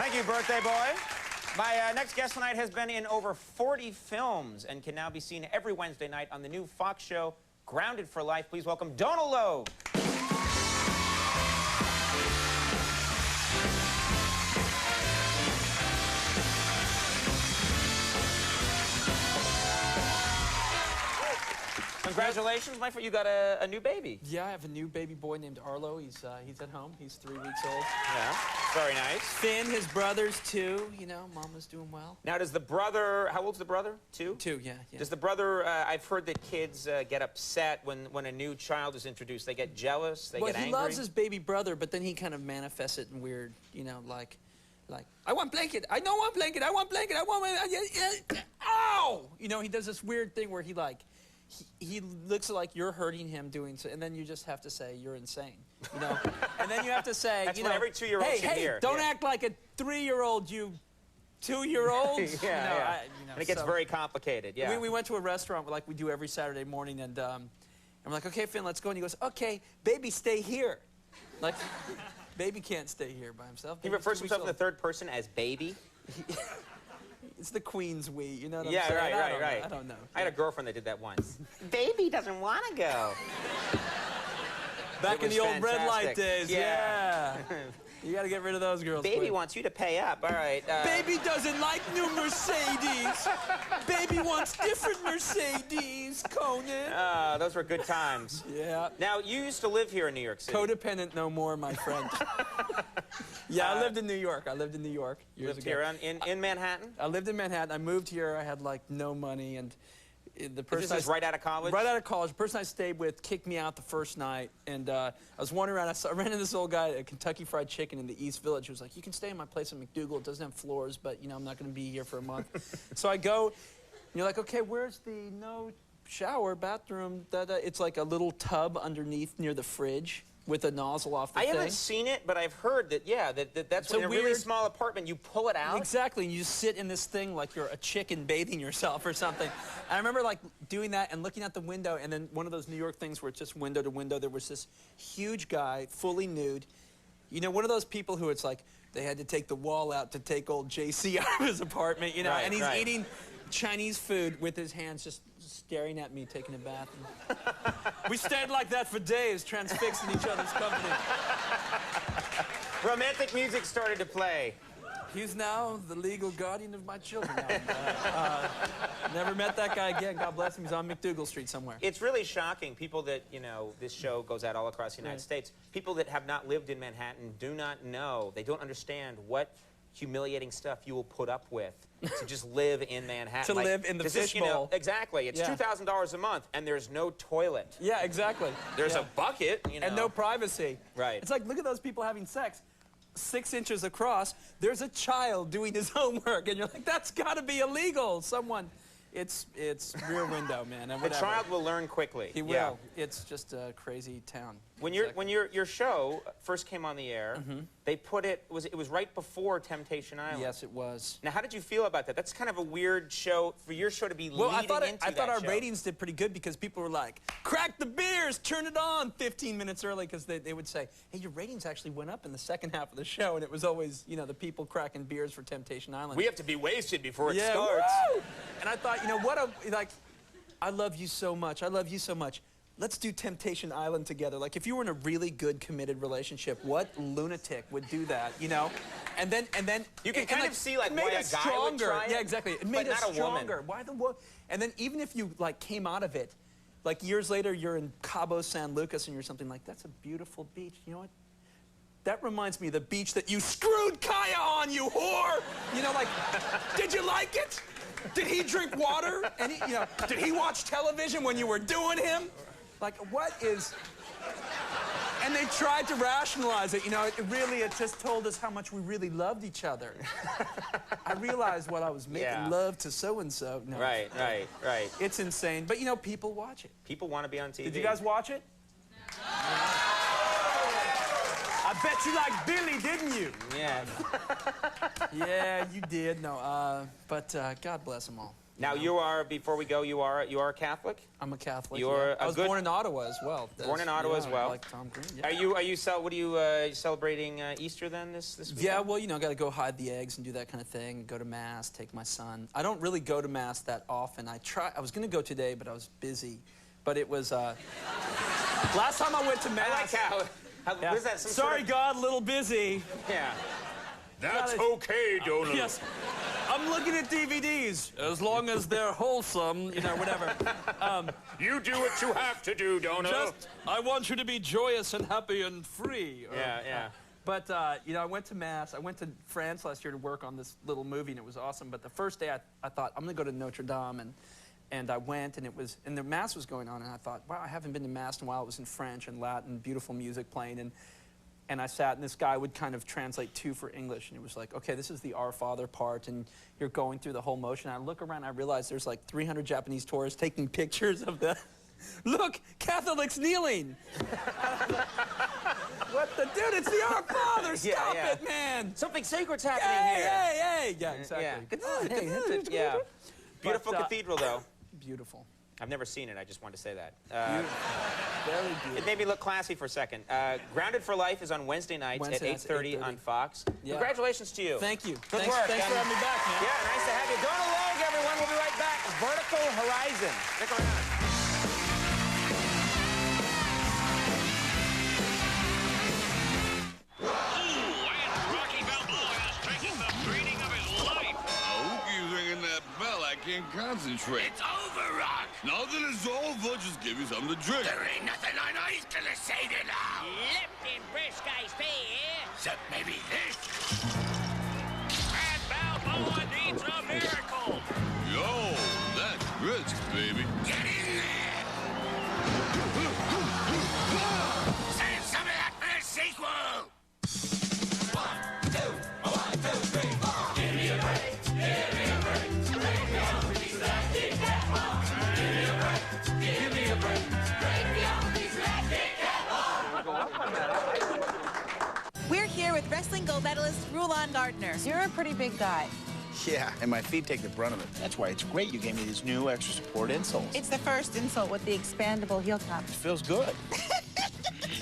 Thank you, birthday boy. My next guest tonight has been in over 40 films and can now be seen every Wednesday night on the new Fox show, Grounded for Life. Please welcome Donal Logue. Congratulations, my friend. You got a new baby. Yeah, I have a new baby boy named Arlo. He's at home. He's 3 weeks old. Yeah, very nice. Finn, his brother's 2. You know, Mama's doing well. Now, does the brother, how old's the brother? 2? 2, yeah. Does the brother, I've heard that kids get upset when a new child is introduced. They get jealous, they get angry. Well, he loves his baby brother, but then he kind of manifests it in weird, you know, like, I want blanket. I don't want blanket. I want blanket. I want ow! You know, he does this weird thing where he he looks like you're hurting him doing so, and then you just have to say you're insane, you know. And then you have to say, That's you what know, every 2-year-old should hear. Don't act like a 3-year-old, you 2-year-olds. Yeah. And it gets very complicated. Yeah. We went to a restaurant like we do every Saturday morning, and I'm like, okay, Finn, let's go. And he goes, okay, baby, stay here. Like, baby can't stay here by himself. He refers to himself in the third person as baby. It's the Queen's we, you know what I'm saying? Yeah, right. I don't know. I had a girlfriend that did that once. Baby doesn't want to go. Back in the old red light days, yeah. You got to get rid of those girls. Baby wants you to pay up, all right. Baby doesn't like new Mercedes. Baby wants different Mercedes, Conan. Those were good times. Yeah. Now, you used to live here in New York City. Codependent no more, my friend. Yeah, I lived in New York. Years ago. Here in Manhattan? I lived in Manhattan. I moved here. I had, like, no money, and the person This is right out of college? Right out of college. The person I stayed with kicked me out the first night, and I was wandering around. I ran into this old guy at Kentucky Fried Chicken in the East Village. He was like, you can stay in my place in McDougal. It doesn't have floors, but, you know, I'm not going to be here for a month. So I go, and you're like, okay, where's the no shower, bathroom? It's like a little tub underneath near the fridge with a nozzle off the thing. I haven't seen it, but I've heard that, yeah, that's in a really small apartment. You pull it out. Exactly, and you just sit in this thing like you're a chicken bathing yourself or something. And I remember, like, doing that and looking out the window, and then one of those New York things where it's just window to window, there was this huge guy, fully nude. You know, one of those people who it's like, they had to take the wall out to take old JC out of his apartment, you know, and he's eating Chinese food with his hands just staring at me, taking a bath. We stayed like that for days, transfixed in each other's company. Romantic music started to play. He's now the legal guardian of my children. Never met that guy again. God bless him. He's on McDougal Street somewhere. It's really shocking. People that, you know, this show goes out all across the United States. People that have not lived in Manhattan do not know. They don't understand what humiliating stuff you will put up with to just live in Manhattan. To live in the fishbowl. Exactly. It's $2,000 a month, and there's no toilet. Yeah, exactly. There's a bucket, you know. And no privacy. Right. It's like, look at those people having sex. 6 inches across, there's a child doing his homework, and you're like, that's got to be illegal. Someone, it's Rear Window, man. And the child will learn quickly. He will. Yeah. It's just a crazy town. When your show first came on the air, they put it was right before Temptation Island. Yes, it was. Now, how did you feel about that? That's kind of a weird show for your show to be leading into that I thought our ratings did pretty good because people were like, crack the beers, turn it on 15 minutes early, because they would say, hey, your ratings actually went up in the second half of the show, and it was always, you know, the people cracking beers for Temptation Island. We have to be wasted before it starts. Woo! And I thought, you know, I love you so much. I love you so much. Let's do Temptation Island together. Like, if you were in a really good, committed relationship, what lunatic would do that, you know? And then you can kind of see, like, why a guy would try it. Yeah, exactly. It made us stronger. Why the woman? And then even if you, like, came out of it, like, years later, you're in Cabo San Lucas and you're something like, that's a beautiful beach. You know what? That reminds me of the beach that you screwed Kaya on, you whore! You know, like, did you like it? Did he drink water? And he, you know, did he watch television when you were doing him? Like, what is... And they tried to rationalize it, you know, it just told us how much we really loved each other. I realized while I was making love to so-and-so. No. Right. It's insane, but, you know, people watch it. People want to be on TV. Did you guys watch it? No. I bet you like Billy, didn't you? Yeah. Yeah, you did. No, but God bless them all. Now you are, before we go, you are a Catholic? I'm a Catholic. You're I was born in Ottawa as well. Born in Ottawa as well. Like Tom Green. Yeah. What are you celebrating Easter then this weekend? Yeah, well, you know, got to go hide the eggs and do that kind of thing. Go to Mass, take my son. I don't really go to Mass that often. I was going to go today, but I was busy. But it was, last time I went to Mass. I like how Yeah. what is that? Sorry, God, a little busy. Yeah. That's okay, Donal. Yes. I'm looking at DVDs, as long as they're wholesome, you know, whatever. You do what you have to do, Donal. I want you to be joyous and happy and free. Yeah. But, you know, I went to Mass. I went to France last year to work on this little movie, and it was awesome. But the first day, I thought, I'm going to go to Notre Dame, and I went, and the Mass was going on, and I thought, wow, I haven't been to Mass in a while. It was in French and Latin, beautiful music playing, and I sat, and this guy would kind of translate to for English, and it was like, okay, this is the Our Father part, and you're going through the whole motion. I look around, and I realize there's like 300 Japanese tourists taking pictures of the, look, Catholics kneeling. What the, dude, it's the Our Father, stop it, man. Something sacred's happening here. Hey, yeah, exactly. Yeah. Beautiful cathedral, though. Beautiful. I've never seen it. I just wanted to say that. Very beautiful. It made me look classy for a second. Grounded for Life is on Wednesday nights at 8:30 on Fox. Yeah. Congratulations to you. Thank you. Good Thanks work. for having me back, man. Yeah, nice to have you. Donal Logue, everyone. We'll be right back. Vertical Horizon. Stick around. Concentrate. It's over, Rock. Now that it's over, just give me something to drink. There ain't nothing I know he's gonna say to now. Lifting Briscoe's here. Except maybe this. And Balboa needs a miracle. Yo, that's brisk, baby. Get in there. Save some of that for the sequel. 1, 2, 1, 2, 3, 4. Give me a break. Give me a break. Break me on a piece of that Kit Kat bar. Give me a break. Give me a break. Break me on a piece of that Kit Kat bar. We're here with wrestling gold medalist Rulon Gardner. You're a pretty big guy. Yeah, and my feet take the brunt of it. That's why it's great you gave me these new extra support insoles. It's the first insole with the expandable heel top. It feels good.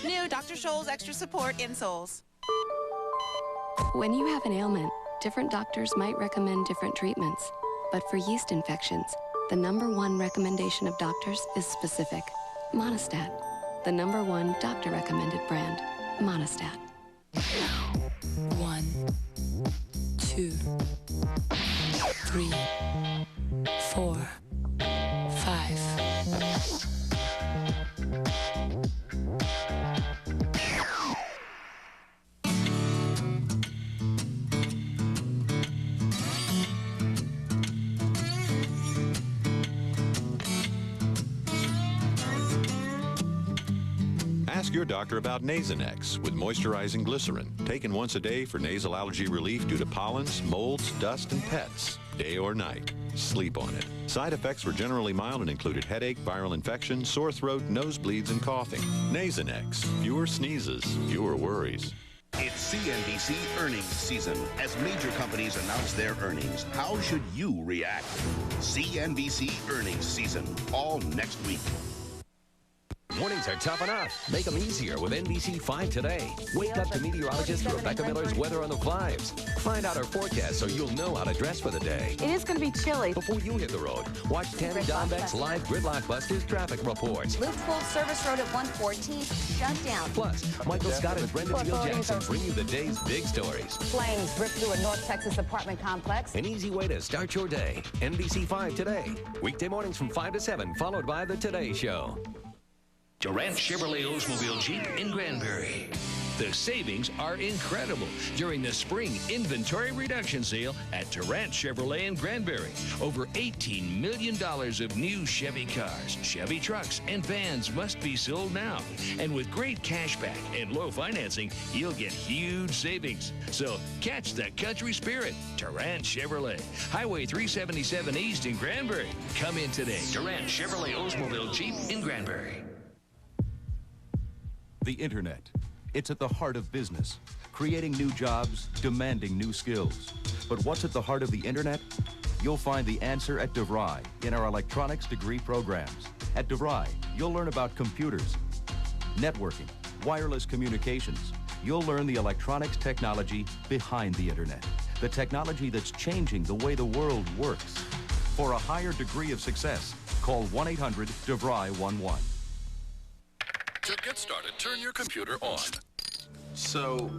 New Dr. Scholl's extra support insoles. When you have an ailment, different doctors might recommend different treatments. But for yeast infections, the #1 recommendation of doctors is specific. Monistat, the #1 doctor-recommended brand. Monistat. 1, 2, 3, 4, 5. Ask your doctor about Nasonex with moisturizing glycerin, taken once a day for nasal allergy relief due to pollens, molds, dust, and pets, day or night. Sleep on it. Side effects were generally mild and included headache, viral infection, sore throat, nosebleeds, and coughing. Nasonex. Fewer sneezes, fewer worries. It's CNBC earnings season. As major companies announce their earnings, how should you react? CNBC earnings season, all next week. Mornings are tough enough. Make them easier with NBC5 Today. Wake up to meteorologist Rebecca Miller's weather on the 5s. Find out her forecast so you'll know how to dress for the day. It is going to be chilly. Before you hit the road, watch Tammy Donbeck's live Gridlock Busters traffic reports. Loop 12 service road at 114 shut down. Plus, Michael Scott and Brenda Teal Jackson bring you the day's big stories. Flames ripped through a North Texas apartment complex. An easy way to start your day. NBC5 Today. Weekday mornings from 5 to 7, followed by The Today Show. Durant Chevrolet Oldsmobile Jeep in Granbury. The savings are incredible during the spring inventory reduction sale at Durant Chevrolet in Granbury. Over $18 million of new Chevy cars, Chevy trucks, and vans must be sold now. And with great cash back and low financing, you'll get huge savings. So catch the country spirit. Durant Chevrolet, Highway 377 East in Granbury. Come in today. Durant Chevrolet Oldsmobile Jeep in Granbury. The Internet. It's at the heart of business, creating new jobs, demanding new skills. But what's at the heart of the Internet? You'll find the answer at DeVry in our electronics degree programs. At DeVry, you'll learn about computers, networking, wireless communications. You'll learn the electronics technology behind the internet, the technology that's changing the way the world works. For a higher degree of success, call 1-800-DeVry-11. To get started, turn your computer on. So,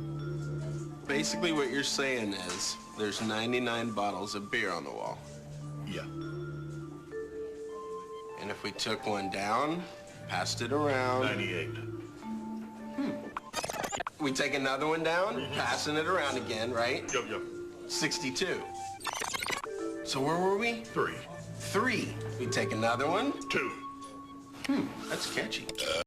basically what you're saying is there's 99 bottles of beer on the wall. Yeah. And if we took one down, passed it around... 98. We take another one down, passing it around again, right? Yep. 62. So where were we? 3. 3. We take another one. 2. That's catchy.